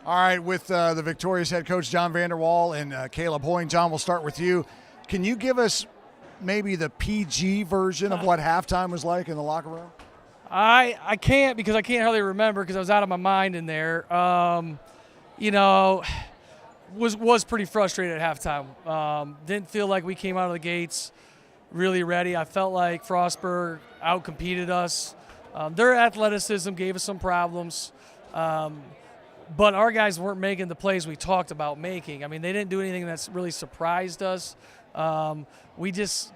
All right, with the victorious head coach Jon VanderWal and Caleb Hoyng. Jon, we'll start with you. Can you give us maybe the PG version of what halftime was like in the locker room? I can't, because I can't hardly remember because I was out of my mind in there. Was pretty frustrated at halftime. Didn't feel like we came out of the gates really ready. I felt like Frostburg outcompeted us. Their athleticism gave us some problems. But our guys weren't making the plays we talked about making. I mean, they didn't do anything that's really surprised us. We just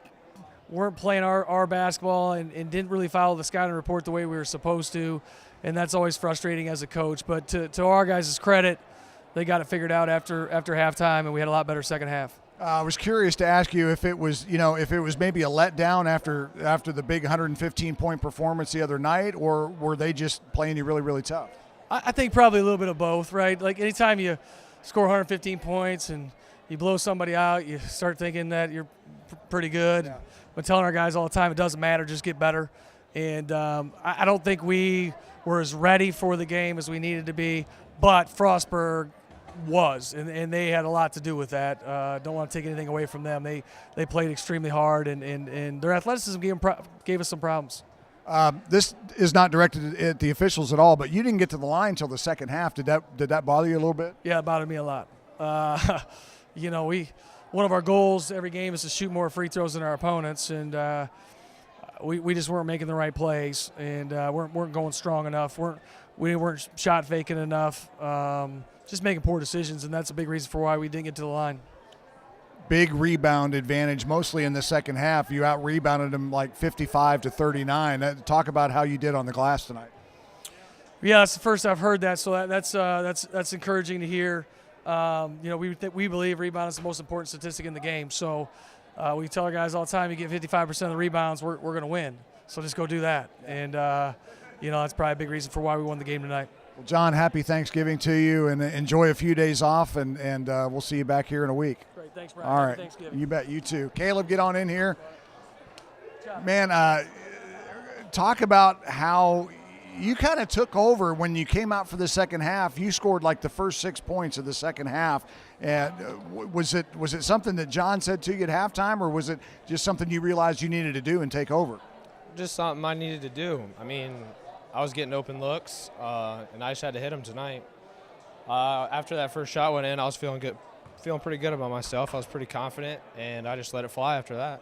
weren't playing our basketball and didn't really follow the scouting report the way we were supposed to, and that's always frustrating as a coach. But to our guys' credit, they got it figured out after halftime, and we had a lot better second half. I was curious to ask you if it was maybe a letdown after the big 115-point performance the other night, or were they just playing you really, really tough? I think probably a little bit of both, right? Like anytime you score 115 points and you blow somebody out, you start thinking that you're pretty good. Yeah. But telling our guys all the time, it doesn't matter, just get better. And I don't think we were as ready for the game as we needed to be, but Frostburg was, and they had a lot to do with that. Don't want to take anything away from them. They played extremely hard, and their athleticism gave us some problems. This is not directed at the officials at all, but you didn't get to the line until the second half. Did that bother you a little bit? Yeah, it bothered me a lot. One of our goals every game is to shoot more free throws than our opponents, and we just weren't making the right plays, and weren't going strong enough. We weren't shot faking enough. Just making poor decisions, and that's a big reason for why we didn't get to the line. Big rebound advantage, mostly in the second half. You out-rebounded them like 55-39. Talk about how you did on the glass tonight. Yeah, that's the first I've heard that, so that's encouraging to hear. We believe rebound is the most important statistic in the game. So we tell our guys all the time, you get 55% of the rebounds, we're going to win. So just go do that. And, that's probably a big reason for why we won the game tonight. Well, Jon, happy Thanksgiving to you, and enjoy a few days off, and we'll see you back here in a week. Great, thanks, Brian. All right, Thanksgiving. You bet, you too. Caleb, get on in here. Man, talk about how you kind of took over when you came out for the second half. You scored like the first 6 points of the second half. And was it something that Jon said to you at halftime, or was it just something you realized you needed to do and take over? Just something I needed to do. I mean, I was getting open looks, and I just had to hit them tonight. After that first shot went in, I was feeling pretty good about myself. I was pretty confident, and I just let it fly after that.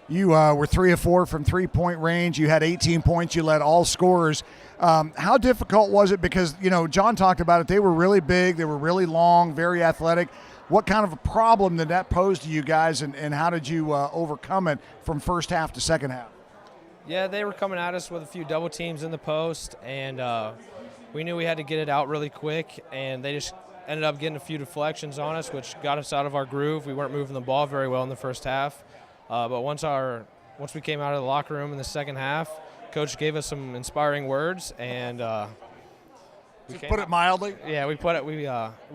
You were 3 of 4 from three-point range. You had 18 points. You led all scorers. How difficult was it? Because, Jon talked about it. They were really big. They were really long, very athletic. What kind of a problem did that pose to you guys, and how did you overcome it from first half to second half? Yeah, they were coming at us with a few double teams in the post, and we knew we had to get it out really quick, and they just ended up getting a few deflections on us, which got us out of our groove. We weren't moving the ball very well in the first half. But once we came out of the locker room in the second half, Coach gave us some inspiring words, and to put it mildly. Yeah, we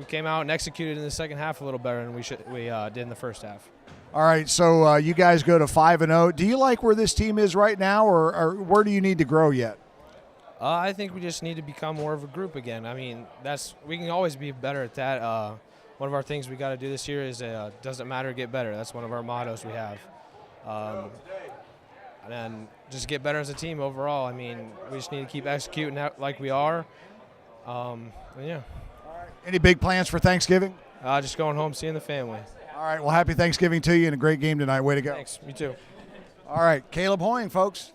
came out and executed in the second half a little better than we did in the first half. All right, so you guys go to 5-0. Do you like where this team is right now, or where do you need to grow yet? I think we just need to become more of a group again. I mean, we can always be better at that. One of our things we got to do this year is doesn't matter, get better. That's one of our mottos we have. And just get better as a team overall. I mean, we just need to keep executing like we are. Yeah. All right. Any big plans for Thanksgiving? Just going home, seeing the family. All right. Well, happy Thanksgiving to you, and a great game tonight. Way to go. Thanks. You too. All right. Caleb Hoyng, folks.